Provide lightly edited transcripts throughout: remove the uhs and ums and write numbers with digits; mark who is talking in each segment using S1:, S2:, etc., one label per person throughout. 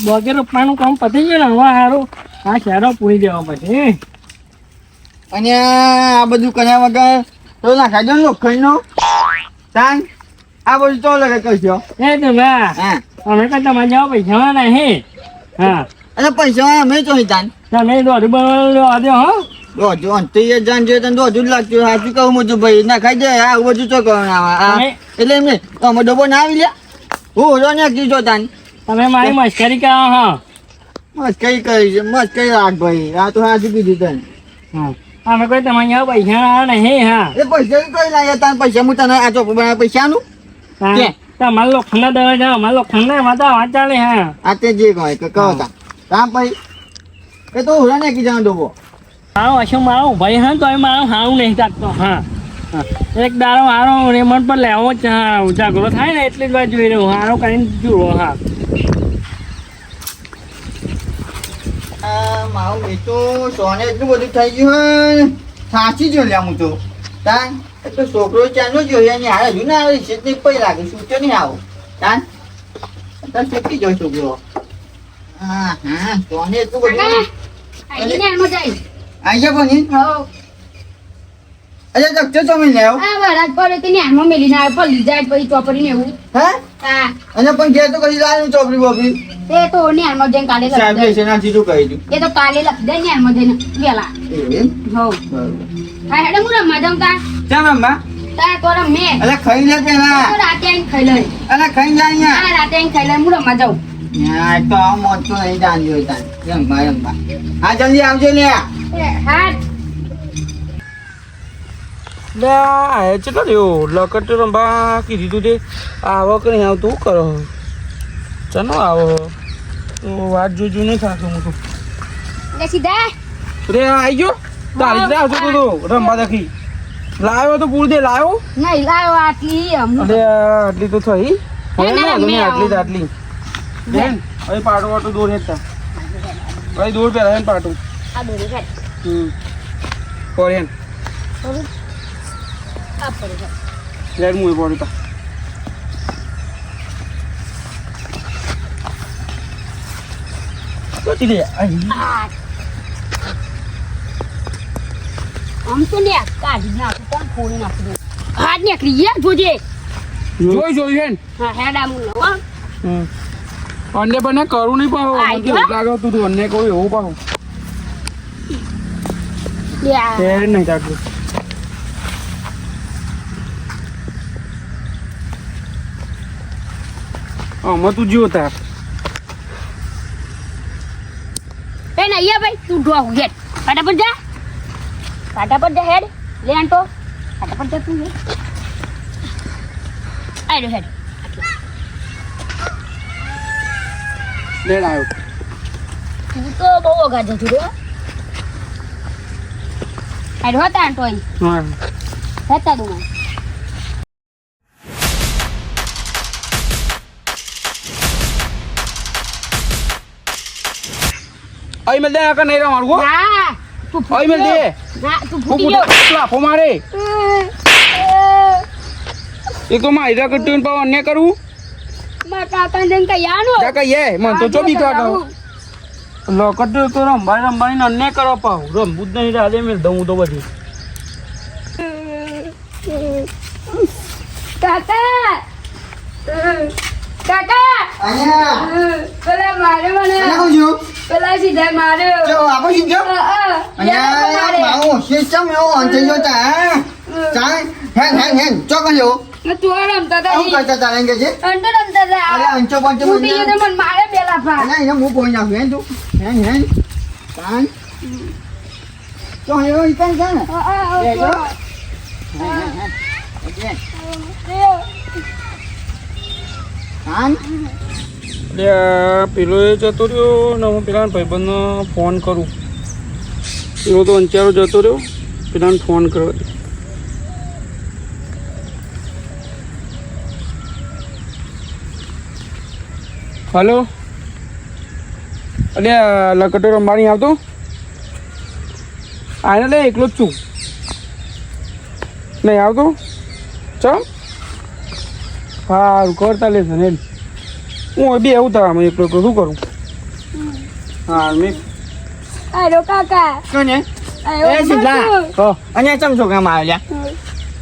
S1: બોગે રોપવાનું કામ પતી ગયું ને હવે સારું આ શહેરો પૂરી દેવા પછી
S2: અને આ બધું કર્યા વગર તો નાખા દો લોખંડનો તાન આ બધું તો લગે કરશો
S1: એ તો ના
S2: હા
S1: અમે કઈ તમારે જવા પૈસા નહીં હા
S2: અને પૈસા અમે તો તાન
S1: તમે દોઢ બનાવવા દો હો
S2: દોઢું અંતરી જાણ જોઈએ તને દોઢું જ લાગતું સાચું કહું મોટું ભાઈ નાખાઈ જાય આ બધું તો કરવાનું એટલે એમને અમે ડબ્બો ના આવી લે હું ઓછો ને કીધો તાન
S1: તમે મારી મસ્કરી કરો હા
S2: મસ્કરી કરી છે મસ્કરી રાખ ભાઈ આ તો સાચું કીધું તને
S1: હા અમે કોઈ તમારે જવા પૈસા નહીં હા
S2: એ પૈસા કઈ લાગે તાન પૈસા હું તને આ ચોખ્ખું બનાવે પૈસાનું
S1: તમારે લોખંડ દવા જાઓ અમારે લોખંડ વાત ચાલે હા
S2: આ તે જે કહે કે કહો તા કામ ભાઈ એ તો ઓછો ને કીધા ડબ્બો
S1: મારો અશો મારો ભાઈ હા તો મારો હારું નહીં લાગતો હા એક દારો હારો રેમન પર લેવો જ હા ઉજાગરો થાય ને એટલી જ વાત જોઈ રહ્યો હારો કરીને જુઓ હા
S2: મારું એ તો સોને એટલું બધું થઈ ગયું સાચી જો લ્યા હું તો તાન તો છોકરો ચાંદો જોઈએ ને હારે હજુ ના આવે છે જ નહીં પડી લાગે સૂચો નહીં આવો તાન તાર શીખી જો છોકરો હા હા સોને એટલું બધું આઈ છે કોની અરે ડોક્ટર તમે લેવ હે અને પણ ઘેર તો કદી લાવ્યું ચોપડી બોપડી સાહેબ છે ના સીધું કહી દઉં ચાલ અમ્મા અરે ખાઈ લે પેલા અરે ખાઈ જાય તો આ મોત તો નહીં જાણ્યો તાન રમવા રમવા હા જલ્દી આવજો લે
S3: ચેટલો રહ્યો લકટ રંબા કીધું તું તે આવો કે નહીં આવતું શું કરો ચાલો આવો તો વાત જોજો નહીં થતું હું તો રે આવી ગયો તારી જ આવતો તું તો રંબા દખી લાવ્યો તો પૂર દે લાવ્યો અરે આટલી તો થઈ આટલી આટલી બેન અહીં પાટો વાટો દોર હેતા અહીં દોર પહેલા હે પાટો કોરિયન લેટ મુએ પડતા તો તીલે
S4: આમ તો ને કાઢી નાખું પણ ફોડી નાખું હાથ નીકળી ગયા જોજે
S3: જોઈ હેન
S4: હા હેડ આમ લો
S3: અન્ય બને કરું નહીં પાહો લાગે તું અન્ય કહું એવું પાહો હેડ નહીં તાકું આમાં તું જો તાર
S4: એ નહીં ભાઈ તું ડો હેડ ફટાફટ જા હેડ લે આંટો ફટાફટ જા તું આઈ હેડ
S3: લેડ આવ્યો
S4: તું તો બહુ અગા જતું રે હેડ હોતા આંટો અહીં
S3: હા
S4: હેતા તું
S3: અહીં મેલ દે આ નહીં રમાડું હો
S4: ના તું
S3: અહીં મેલ દે
S4: ના તું
S3: હું
S4: ફૂટી ગયો
S3: લાફો મારે એક તો માયરા કટ્ટું પાવ અન્ય કરું
S4: મારા કાકા જન કયાનો
S3: જા કહીએ મન તો ચોબી કાઢો લોકટ તો રંબાઈ અન્ય કરો પાવ રમવું જ નહીં રાધે મેલ દઉં તો બધી
S4: કાકા
S2: અહીંયા
S4: પેલા મારે મને
S2: આવું છું
S4: પેલા સીધા મારે
S2: જો આપો છું જો અહીંયા મારું સિસ્ટમ એવો અંતે જો તા ચાલ હેન ચોકલ્યો
S4: તું રમતા હતા
S2: આવું કરતા તારે કે છે
S4: અંડર રમતા હતા
S2: અરે અંચો પંચો
S4: ફૂટી ગયો તો મને મારે પેલા ફા
S2: અરે એને હું કોઈ નાખું હેન તું હેન કાન તો હેરો ઇકન છે ને લેજો કાન
S3: પેલો એ જતો રહ્યો ને હું પેલા ભાઈબંધને ફોન કરું એવો તો અંચારો જતો રહ્યો પેલાને ફોન કરવા દે હલો અરે લકટો રમવાની આવતો આને લે એકલો જ છું નહીં આવતો ચમ સારું કરતા લેશે ને હું બી એવું થાય એકલો એકલો શું કરું હા મેં
S4: આયો કાકા
S2: શું ને
S4: આયો
S2: એ સીધા.
S3: હો
S2: અને ચમ છોકરામાં આવ્યા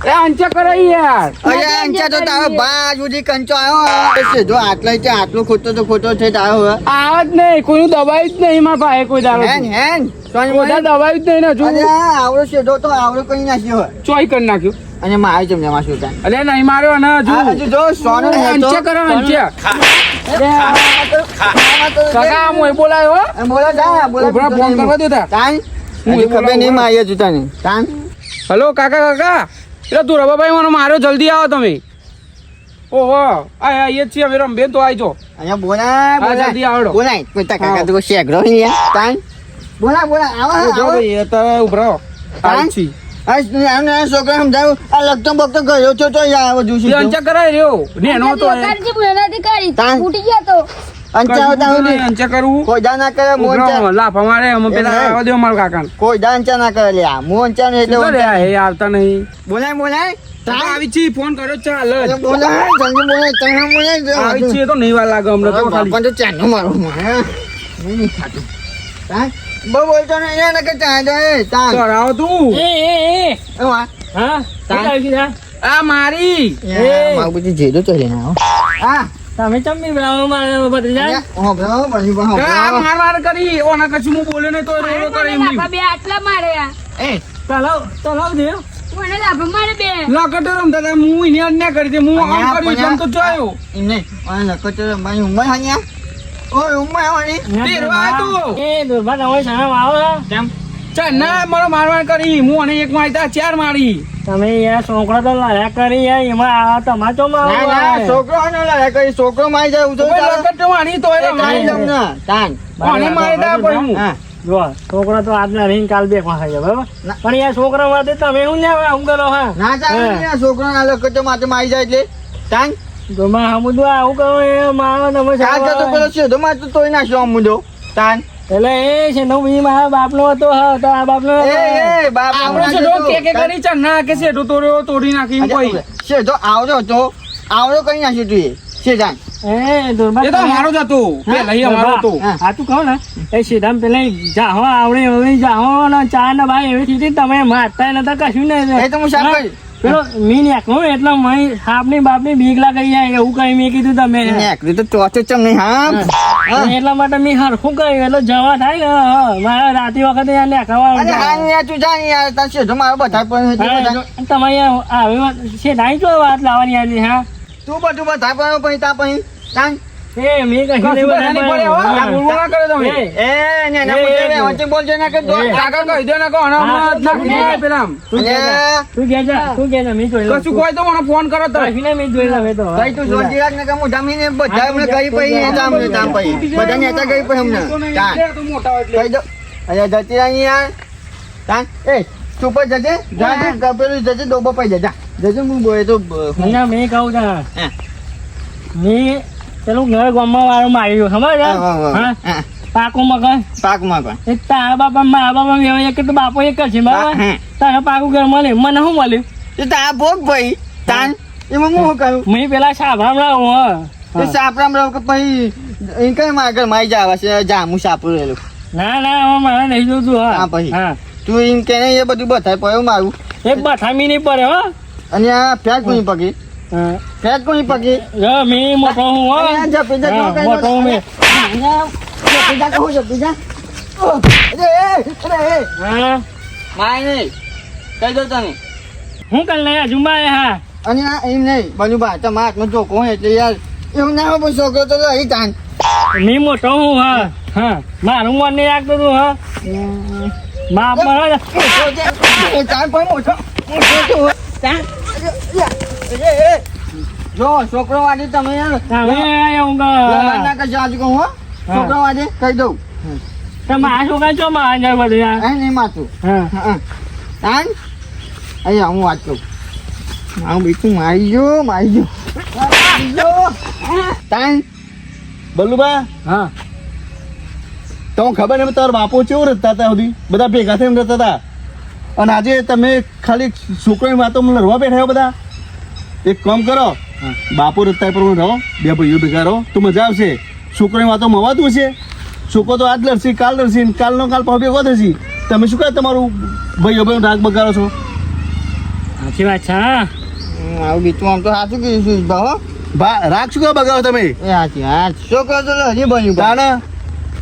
S3: એ અંચે કરાઈ યાર
S2: અરે અંચા તો તારો બા સુધી કંચો આવ્યો સીધો આટલો છે આટલું ખોટો તો ખોટો છે તારો હવે
S3: આવ જ નહીં કોઈનું દબાઈ જ નહીં મારા ભાઈ કોઈ દાડો
S2: હેન હેન સોની
S3: બધા
S2: બોલે
S3: દબાઈ જ નહીં ને હજુ
S2: અરે આવડો સીધો તો આવડો કઈ નાખ્યો હોય
S3: ચોઈ કરી નાખ્યું
S2: અને મારે ચમ જમા શું થાય
S3: અલે નહીં માર્યો ને હજુ
S2: હજુ જો સોનો ને
S3: અંચે કરો અંચે કાકા આમ હોય બોલાયો હો
S2: બોલો જા બોલો
S3: ઉભરા ફોન કરવા દો તા
S2: તાન
S3: હું
S2: હજુ ખબર
S3: બોલાવું.
S2: નહીં મારી હજુ તને તાન
S3: હલો કાકા કાકા એટલે તું રબાભાઈ મને માર્યો જલ્દી આવો તમે ઓહો આ જ છીએ અમે રમબેન તો આવજો
S2: અહીંયા બોલાય
S3: હા, જલ્દી આવડો.
S2: બોલાય કોઈ તા કાકા તો શેગરો નહીં યાર તાન બોલા બોલા આવા
S3: જો
S2: આવા
S3: ભાઈ એ તો ઉભરાવો આવી છી
S2: આ નાના છોકરા સમજાવું આ લગતો બગતો ગયો છો તો યાર બધું
S3: એ
S2: શું
S3: અંચા કરાય રહ્યો નેનો તો એ.
S4: કાઢજી બોલાતી કાઢી
S2: તાન.
S4: ફૂટી ગયો તો
S2: અંચા
S3: કશું
S2: તાવ
S3: નહીં, અંચા કરવું
S2: કોઈ દા ના કરે મોન
S3: ઉભરાવો, લાફા મારે અમે પેલા
S2: એમ નહીં.
S3: આવવા દો મારા કાકાને
S2: કોઈ દા અંચા ના કરે લ્યા મોન ચા ને એટલે
S3: શું કરે આ? એ આવતા નહીં
S2: બોલાય બોલાય
S3: કાકા આવી છી ફોન કર્યો ચાલ જ
S2: બોલાય જલ્દી બોલાય તમે બોલાય
S3: આવી છીએ તો નહીં વાર લાગે અમને તો ખાલી
S2: બાપા તો ચાનો મારો મારે નહીં ખાતું તાન બહુ બોલતો ને એને કે ચા દે તાન
S3: કરાવો તું
S1: એ
S2: એવા
S1: હા શું આવી ગયું
S3: આ મારી
S2: મારું બધું જેદો ચલે ના હા
S1: તમે ચમ બનાવો મારે ભત્રીજા
S2: ઓ બ્રો બની બહો
S3: આ માર માર કરી ઓના કશું હું બોલ્યો નહીં તો રોડો કરે એમ
S4: લાફા બે આટલા મારે આ
S2: એ
S1: ચલાવ દે
S4: મને લાફા મારે બે
S3: લકટો રમતા હતા હું એને અન્યાય કરી દે હું આમ કર્યું છે, આમ તો જોયો
S2: ઇને આ નકચર મારી ઉંમર હાન્યા ઓય ઉંમર આવવાની
S3: તેરવા તું.
S1: એ દુર્ભા તમે શાળામાં આવો
S2: કેમ
S3: ચાલ ના મારો મારવાડ કરી હું અને એક મારતા ચાર મારી
S1: તમે યાર છોકરા તો લાયા કરી યાર એમાં આ તમાચો
S2: ના ના છોકરો ને લાય કઈ છોકરો મારી જાય ઉજો
S3: લકટો મારી તો એ
S2: મારી જમ ના તાન
S3: અને મારે તા પછી હું
S2: હા
S1: જો છોકરા તો આજના રહીને કાલ બે ખાઈ જાય બરાબર
S2: ના.
S1: પણ યાર છોકરા માટે તમે શું લેવા આવું કરો હા
S2: ના ચાલે ને છોકરો ના લકચો માથે મારી જાય એટલે તાન
S1: તો માં હમુદું આવું કરો એ મારો તમે
S2: આ તો પેલો સીધો માં તો તોય નાખ્યો આમ મુંડો તાન
S1: એટલે એ છે નો બી મારા બાપનો હતો હા તો આ બાપનો
S2: એ બાપ
S3: આપણો છે ડોક કે કરી ચાલ ના કે છે તોડ્યો તોડી નાખી એમ કોઈ
S2: સીધો આવજો તો આવજો કઈ નાખ્યું તું એ સીધા
S1: એ દુર્ભા
S3: એ તો મારો જ હતો પેલા એ અમારો હતો
S1: હા તું કહો ને એ સીધા પેલા જાહો આવડે એવી જાહો ને ચા ને ભાઈ એવી થતી તમે મારતા નતા કશું નહીં
S2: એ તો હું સાફ કરી
S1: પેલો મીન એકલો એટલે મય સાપની બાપની બીક લાગી જાય એવું કઈ મેં કીધું તમે
S2: નેકરી તો ચોથે ચમ નહીં હા
S1: એટલા માટે મેં હરખું કર્યું એટલે જવા થાય ને મારા રાતે વખતે યાર નેકવા
S2: અરે હા યાર તું જા ને યાર તાર સીધો મારો બધા પણ
S1: તમારે આવી છે નાઈ જો વાત લાવવાની આવી હા
S2: તું બધું બધા પણ પછી તા પછી તાન
S1: એ મેં કહ્યું
S3: કશું બધા નહીં પડે હો આ બોલવા ના કરે તમે
S2: એ ને ના પૂછે વચ્ચે બોલજો ના કે દો
S3: કાકા કહી દે ને કહો ને હમણાં નાખી દે પેલા આમ.
S1: તું કે મેં જોઈ લઉં
S3: કશું કોઈ તો મને ફોન કરો તો
S1: મેં જોઈ લઉં એ તો
S2: ભાઈ તું જોજી રાખ ને કે હું જમીને બધા હમણાં ગઈ પછી એ તામ તામ પછી બધા નેતા ગઈ પછી હમણાં તાન
S3: તો મોટા એટલે
S2: કહી દો અરે જતી રહી યાર તાન એ તું પર જજે જા તું પેલું જજે ડોબો પાઈ જા જજે હું બોય તો
S1: અહીંયા મેં કહું છું
S2: હા.
S1: મેં પેલું ઘર ગામમાં વાળું માર્યું ખબર છે હા પાકું મકાન
S2: પાકમાં પણ
S1: એ તારા બાપા મારા બાપા વ્યવહાર કે તો બાપો એક જ છે બરાબર
S2: હા.
S1: તારા પાકું ઘર મળે મને શું મળ્યું
S2: એ તો આ ભોગ ભાઈ તાન એમાં હું શું કહ્યું
S1: મેં પેલા સાંભળાવડાવું
S2: એ સાપરામ રહો કે પછી એ કઈ મારા ઘર મારી જવા છે જામું સાપરું રહેલું
S1: ના ના હવે મારે નહીં જોતું
S2: હા,
S1: હા
S2: પછી.
S1: હા
S2: તું એમ કે નહીં એ બધું બતાય પડ્યું મારું
S1: એક બથામી નહીં પડે હો
S2: અને આ ફેટ કોની પકી
S1: હા
S2: ફેટ કોની પકી
S1: જો મેં મોટો હું હો
S2: અરે આ જપી જા,
S1: હા,
S2: તું કઈ
S1: મોટો હું મેં
S2: જપી જા કહું જપી જા ઓહ, અરે એ
S1: હા
S2: માય નહીં કહી દો તને
S1: હું કલ નહીં જુંબા હા
S2: અને આ એમ નહીં બનુ બા તમારા હાથમાં ચોખ્ખો હોય એટલે યાર એવું ના હોય પણ છોકરો તો રહી તાન
S1: મેં મોટો હું હા હા મારું મન નહીં રાખતું તું હા બાપ મારા
S2: તાન પણ મોટો તો હોય. તાન અરે, જો છોકરો વાળી તમે યાર
S1: તમે એવું
S2: લડાઈ ના કરજો આજુ કહું હો છોકરો વાળી કહી દઉં
S1: મારા છોકરા ચો મારા જાય બધું યાર
S2: એ નહીં માથું
S1: હા
S2: હા તાન અહીંયા હું વાત કહું મારું બીજું મારી ગયો તાન
S5: બલ્લુબા
S1: હા
S5: તો ખબર ને તારા બાપો કેવું રહેતા હતા સુધી બધા ભેગા થઈને રહેતા હતા અને આજે તમે ખાલી છોકરાની વાતો લડવા બેઠા છો બધા એક કામ કરો બાપો રહેતા પર રહો બે ભાઈઓ ભેગા રહો તો મજા આવશે છોકરાની વાતો મવાતું છે છોકરો તો આજ લડશે કાલ લડશે ને કાલનો કાલ પાછો ભેગો થશે તમે શું કહે તમારું ભાઈ રાગ બગાડો છો
S1: સાચી વાત છે હા
S2: આવું બીજું આમ તો સાચું કીધું છું ભાવ
S5: રાગ શું કહે બગાડો તમે
S2: એ સાચી હા છોકરો તો હજી બન્યું
S5: તાને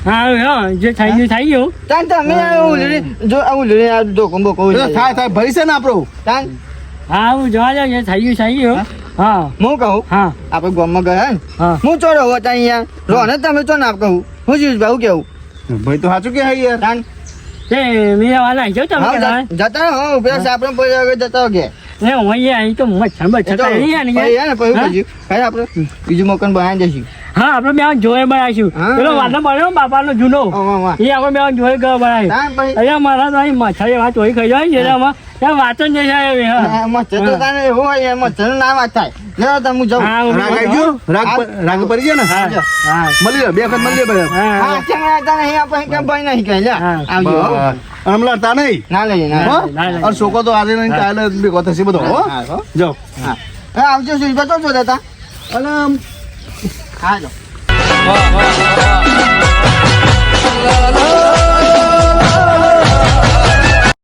S1: હા જે થઈ ગયું
S2: તાન તમે જો આવું લડી આ ધોકો બોકો
S5: થાય ભાઈ છે ને આપણો
S2: તાન
S1: હા હું જોવા જાઉં જે થઈ ગયું હા
S2: હું કહું
S1: હા
S2: આપણે ગામમાં ગયા ને
S1: હા
S2: હું ચોરો હોત અહીંયા રોને તમે ચો નાપ કહું હું જીવ ભાઈ કેવું
S5: ભાઈ તો સાચું કે યાર
S2: તાન
S1: તે મીરાવાલા જો તમે
S2: હા
S1: કહેતા
S2: જતા હો પેલા સાપડે પડી આગળ જતા ગયા
S1: ને હું અહીં તો મચ્છર બચ્છર નહીં ને
S2: પછી આપણે બીજું મકાન બનાવી દઈશું
S1: હા આપણે બે જોડે બનાવીશું
S2: હા.
S1: પેલો વાદો બન્યો બાપાનો જૂનો એ આપણે બે જોડે ગયો બનાવી
S2: તાન પછી
S1: અહીંયા મારા તો અહીં મચ્છર એવા ચોરી ખાઈ જાય છે એમાં ત્યાં વાતો જ નહીં થાય એવી, હા
S2: મચ્છર તો તાને એવું હોય મચ્છર નું નામ થાય લે તમે હું જાઉં
S1: હા, હું
S5: રાગ આવી ગયો રાગ પડી ગયો ને
S1: હા હા
S5: મળી લે બે વખત મળી લે ભાઈ
S1: હા
S2: હા ચંગડા તને અહીં આપણે કેમ ભાઈ નહીં કહે લે
S1: હા.
S2: આવજો હો.
S5: આમ લડતા નહીં
S2: ના લઈએ ના
S5: હો?
S1: ના, ના.
S5: અને છોકરો તો આજે નહીં કાલે ભેગો થશે બધો હો
S2: હા, હો.
S5: જાઓ
S2: હા આવજો સુઈ તો છો દેતા
S5: અને આમ
S2: હા જો
S3: વાહ, વાહ, વાહ, વાહ.